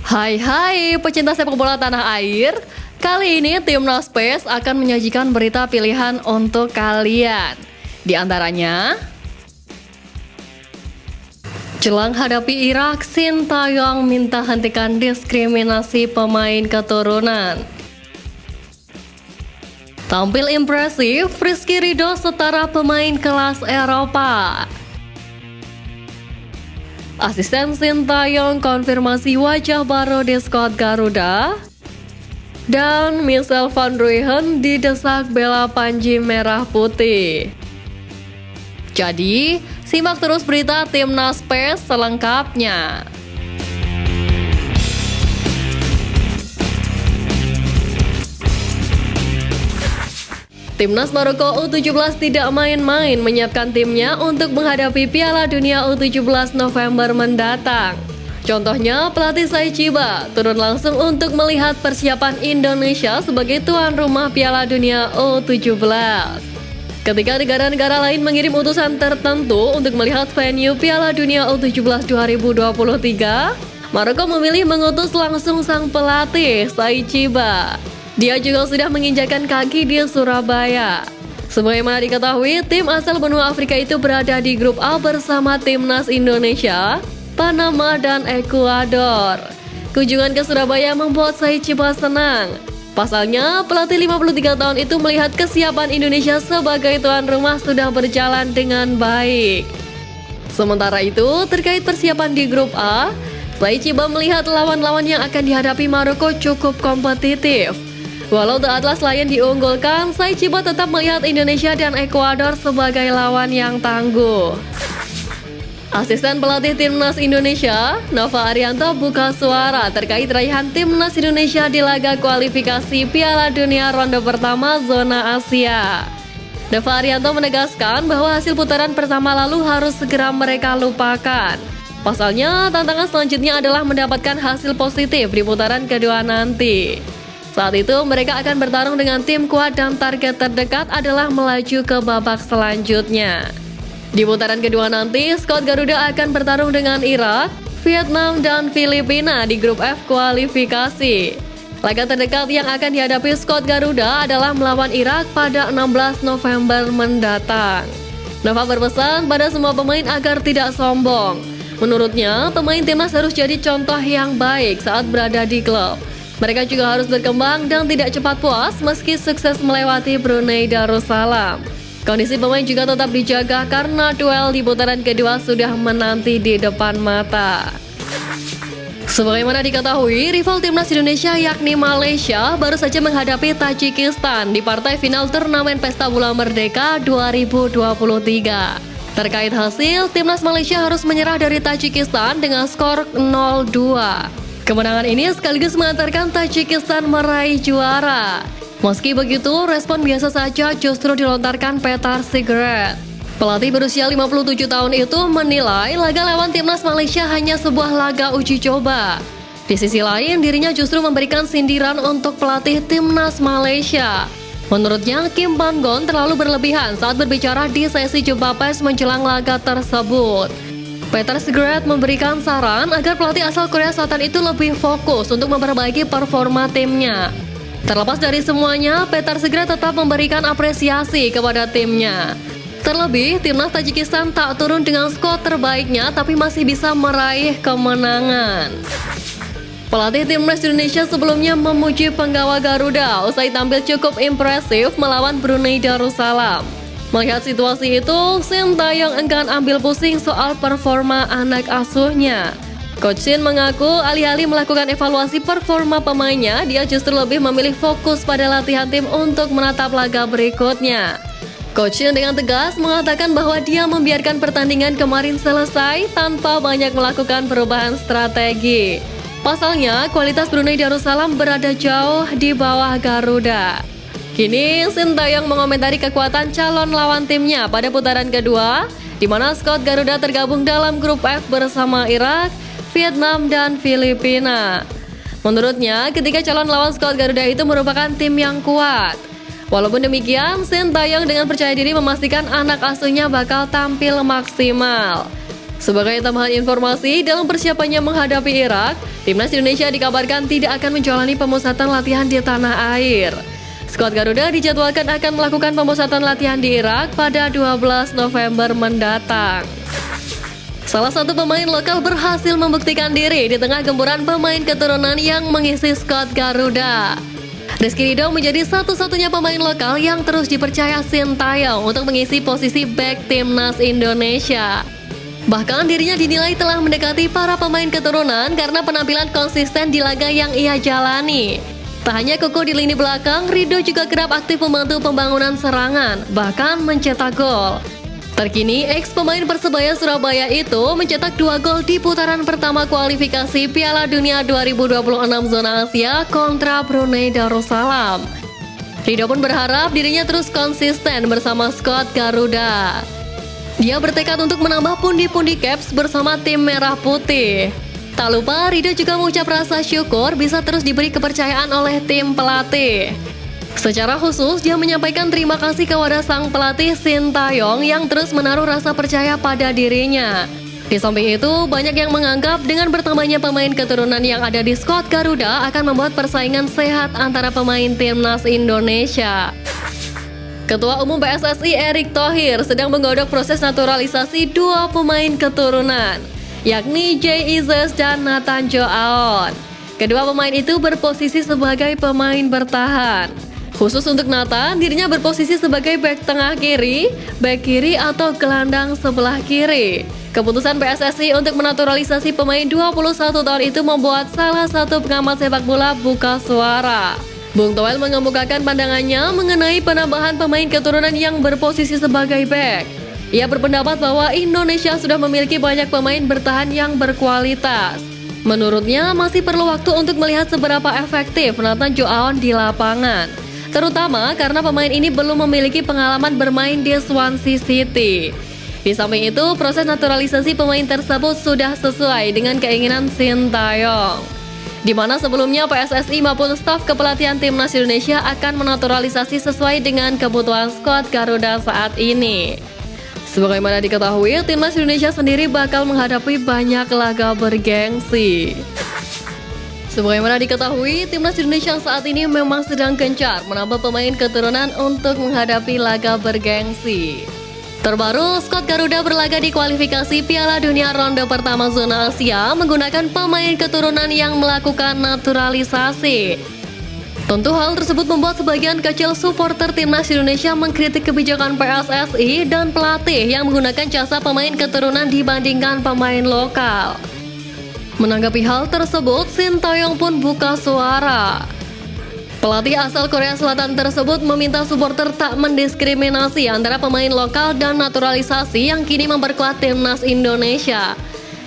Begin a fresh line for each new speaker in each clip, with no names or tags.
Hai pecinta sepak bola tanah air. Kali ini Timnas PES akan menyajikan berita pilihan untuk kalian. Di antaranya, jelang hadapi Irak, Sintayong minta hentikan diskriminasi pemain keturunan. Tampil impresif, Rizky Ridho setara pemain kelas Eropa. Asisten Sintayong konfirmasi wajah baru di skuad Garuda. Dan Michel van Ruijhen didesak bela Panji Merah Putih. Jadi, simak terus berita Timnas PES selengkapnya. Timnas Maroko U17 tidak main-main menyiapkan timnya untuk menghadapi Piala Dunia U17 November mendatang. Contohnya, pelatih Sai Chiba turun langsung untuk melihat persiapan Indonesia sebagai tuan rumah Piala Dunia U17. Ketika negara-negara lain mengirim utusan tertentu untuk melihat venue Piala Dunia U17 2023, Maroko memilih mengutus langsung sang pelatih Sai Chiba. Dia juga sudah menginjakan kaki di Surabaya. Sebagaimana diketahui, tim asal benua Afrika itu berada di grup A bersama Timnas Indonesia, Panama, dan Ekuador. Kunjungan ke Surabaya membuat Sai Chiba senang. Pasalnya, pelatih 53 tahun itu melihat kesiapan Indonesia sebagai tuan rumah sudah berjalan dengan baik. Sementara itu, terkait persiapan di grup A, Sai Chiba melihat lawan-lawan yang akan dihadapi Maroko cukup kompetitif. Walau The Atlas Lion diunggulkan, Sai Chiba tetap melihat Indonesia dan Ekuador sebagai lawan yang tangguh. Asisten pelatih Timnas Indonesia, Nova Arianto, buka suara terkait raihan Timnas Indonesia di laga kualifikasi Piala Dunia ronde pertama zona Asia. Nova Arianto menegaskan bahwa hasil putaran pertama lalu harus segera mereka lupakan. Pasalnya, tantangan selanjutnya adalah mendapatkan hasil positif di putaran kedua nanti. Saat itu mereka akan bertarung dengan tim kuat dan target terdekat adalah melaju ke babak selanjutnya. Di putaran kedua nanti, skuad Garuda akan bertarung dengan Irak, Vietnam, dan Filipina di grup F kualifikasi. Laga terdekat yang akan dihadapi skuad Garuda adalah melawan Irak pada 16 November mendatang. Nova berpesan pada semua pemain agar tidak sombong. Menurutnya, pemain timnas harus jadi contoh yang baik saat berada di klub. Mereka juga harus berkembang dan tidak cepat puas meski sukses melewati Brunei Darussalam. Kondisi pemain juga tetap dijaga karena duel di putaran kedua sudah menanti di depan mata. Sebagaimana diketahui, rival timnas Indonesia yakni Malaysia baru saja menghadapi Tajikistan di partai final turnamen Pesta Bola Merdeka 2023. Terkait hasil, timnas Malaysia harus menyerah dari Tajikistan dengan skor 0-2. Kemenangan ini sekaligus mengantarkan Tajikistan meraih juara. Meski begitu, respon biasa saja justru dilontarkan Petar Sigeret. Pelatih berusia 57 tahun itu menilai laga lawan timnas Malaysia hanya sebuah laga uji coba. Di sisi lain, dirinya justru memberikan sindiran untuk pelatih timnas Malaysia. Menurutnya, Kim Pan-gon terlalu berlebihan saat berbicara di sesi jumpa pers menjelang laga tersebut. Petar Sigeret memberikan saran agar pelatih asal Korea Selatan itu lebih fokus untuk memperbaiki performa timnya. Terlepas dari semuanya, Petar Sigeret tetap memberikan apresiasi kepada timnya. Terlebih, timnas Tajikistan tak turun dengan skor terbaiknya tapi masih bisa meraih kemenangan. Pelatih timnas Indonesia sebelumnya memuji penggawa Garuda usai tampil cukup impresif melawan Brunei Darussalam. Melihat situasi itu, Sintayong enggan ambil pusing soal performa anak asuhnya. Coach Shin mengaku alih-alih melakukan evaluasi performa pemainnya, dia justru lebih memilih fokus pada latihan tim untuk menatap laga berikutnya. Coach Shin dengan tegas mengatakan bahwa dia membiarkan pertandingan kemarin selesai tanpa banyak melakukan perubahan strategi. Pasalnya, kualitas Brunei Darussalam berada jauh di bawah Garuda. Kini, Sintayong mengomentari kekuatan calon lawan timnya pada putaran kedua, di mana skuad Garuda tergabung dalam grup F bersama Irak, Vietnam, dan Filipina. Menurutnya, ketika calon lawan skuad Garuda itu merupakan tim yang kuat. Walaupun demikian, Sintayong dengan percaya diri memastikan anak asuhnya bakal tampil maksimal. Sebagai tambahan informasi, dalam persiapannya menghadapi Irak, timnas Indonesia dikabarkan tidak akan menjalani pemusatan latihan di tanah air. Skuad Garuda dijadwalkan akan melakukan pemusatan latihan di Irak pada 12 November mendatang. Salah satu pemain lokal berhasil membuktikan diri di tengah gempuran pemain keturunan yang mengisi skuad Garuda. Rizky Ridho menjadi satu-satunya pemain lokal yang terus dipercaya Sintayong untuk mengisi posisi bek timnas Indonesia. Bahkan dirinya dinilai telah mendekati para pemain keturunan karena penampilan konsisten di laga yang ia jalani. Tak hanya kokoh di lini belakang, Ridho juga kerap aktif membantu pembangunan serangan, bahkan mencetak gol. Terkini, ex-pemain Persebaya Surabaya itu mencetak 2 gol di putaran pertama kualifikasi Piala Dunia 2026 zona Asia kontra Brunei Darussalam. Ridho pun berharap dirinya terus konsisten bersama skuad Garuda. Dia bertekad untuk menambah pundi-pundi caps bersama tim Merah Putih. Tak lupa, Ridho juga mengucap rasa syukur bisa terus diberi kepercayaan oleh tim pelatih. Secara khusus, dia menyampaikan terima kasih kepada sang pelatih Sintayong yang terus menaruh rasa percaya pada dirinya. Di samping itu, banyak yang menganggap dengan bertambahnya pemain keturunan yang ada di skuad Garuda akan membuat persaingan sehat antara pemain timnas Indonesia. Ketua Umum PSSI Erick Thohir sedang menggodok proses naturalisasi 2 pemain keturunan, yakni Jay Izzes dan Nathan Joaon. Kedua pemain itu berposisi sebagai pemain bertahan. Khusus untuk Nathan, dirinya berposisi sebagai bek tengah kiri, bek kiri atau gelandang sebelah kiri. Keputusan PSSI untuk menaturalisasi pemain 21 tahun itu membuat salah satu pengamat sepak bola buka suara. Bung Toel mengemukakan pandangannya mengenai penambahan pemain keturunan yang berposisi sebagai bek. Ia berpendapat bahwa Indonesia sudah memiliki banyak pemain bertahan yang berkualitas. Menurutnya, masih perlu waktu untuk melihat seberapa efektif Nathan Joaon di lapangan, terutama karena pemain ini belum memiliki pengalaman bermain di Swansea City. Di samping itu, proses naturalisasi pemain tersebut sudah sesuai dengan keinginan Sintayong, di mana sebelumnya PSSI maupun staf kepelatihan timnas Indonesia akan menaturalisasi sesuai dengan kebutuhan skuad Garuda saat ini. Sebagaimana diketahui, timnas Indonesia sendiri bakal menghadapi banyak laga bergengsi. Sebagaimana diketahui, timnas Indonesia saat ini memang sedang gencar menambah pemain keturunan untuk menghadapi laga bergengsi. Terbaru, skuad Garuda berlaga di kualifikasi Piala Dunia ronde pertama zona Asia menggunakan pemain keturunan yang melakukan naturalisasi. Tentu hal tersebut membuat sebagian kecil supporter timnas Indonesia mengkritik kebijakan PSSI dan pelatih yang menggunakan jasa pemain keturunan dibandingkan pemain lokal. Menanggapi hal tersebut, Sintayong pun buka suara. Pelatih asal Korea Selatan tersebut meminta supporter tak mendiskriminasi antara pemain lokal dan naturalisasi yang kini memperkuat timnas Indonesia.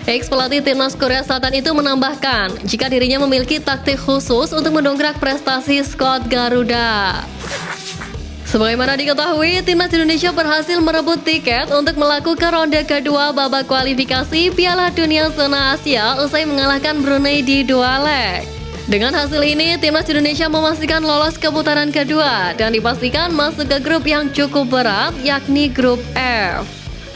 Ex-pelatih timnas Korea Selatan itu menambahkan jika dirinya memiliki taktik khusus untuk mendongkrak prestasi skuad Garuda. Sebagaimana diketahui, timnas Indonesia berhasil merebut tiket untuk melakukan ronde kedua babak kualifikasi Piala Dunia zona Asia usai mengalahkan Brunei di 2 leg. Dengan hasil ini, timnas Indonesia memastikan lolos ke putaran kedua dan dipastikan masuk ke grup yang cukup berat, yakni grup F.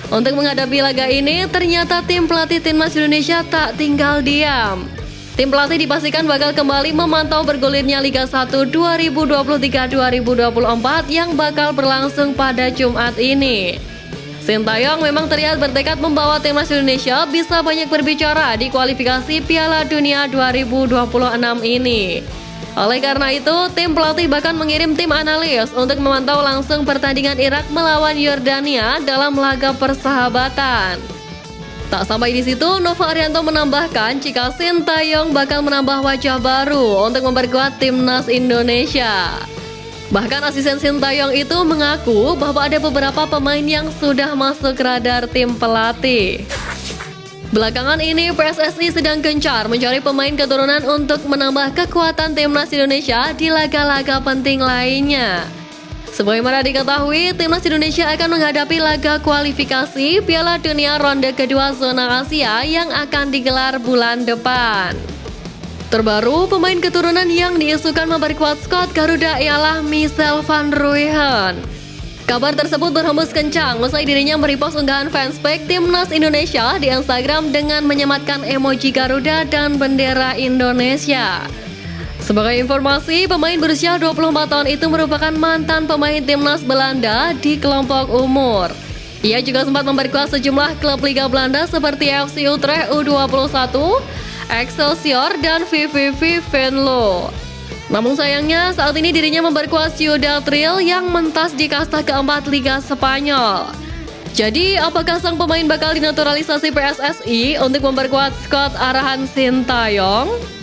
Untuk menghadapi laga ini, ternyata tim pelatih timnas Indonesia tak tinggal diam. Tim pelatih dipastikan bakal kembali memantau bergulirnya Liga 1 2023-2024 yang bakal berlangsung pada Jumat ini. Sintayong memang terlihat bertekad membawa timnas Indonesia bisa banyak berbicara di kualifikasi Piala Dunia 2026 ini. Oleh karena itu, tim pelatih bahkan mengirim tim analis untuk memantau langsung pertandingan Irak melawan Yordania dalam laga persahabatan. Tak sampai di situ, Nova Arianto menambahkan jika Sintayong bakal menambah wajah baru untuk memperkuat timnas Indonesia. Bahkan asisten Sintayong itu mengaku bahwa ada beberapa pemain yang sudah masuk radar tim pelatih. Belakangan ini PSSI sedang gencar mencari pemain keturunan untuk menambah kekuatan timnas Indonesia di laga-laga penting lainnya. Sebagaimana diketahui, timnas Indonesia akan menghadapi laga kualifikasi Piala Dunia ronde kedua zona Asia yang akan digelar bulan depan. Terbaru, pemain keturunan yang diisukan memperkuat skuad Garuda ialah Michel van Ruijhen. Kabar tersebut berhembus kencang usai dirinya merepost unggahan fanspage Timnas Indonesia di Instagram dengan menyematkan emoji Garuda dan bendera Indonesia. Sebagai informasi, pemain berusia 24 tahun itu merupakan mantan pemain Timnas Belanda di kelompok umur. Ia juga sempat memperkuat sejumlah klub Liga Belanda seperti FC Utrecht U21, Excelsior, dan VVV Venlo. Namun sayangnya saat ini dirinya memperkuat Ciudad Real yang mentas di kasta keempat Liga Spanyol. Jadi apakah sang pemain bakal dinaturalisasi PSSI untuk memperkuat skuad arahan Sintayong?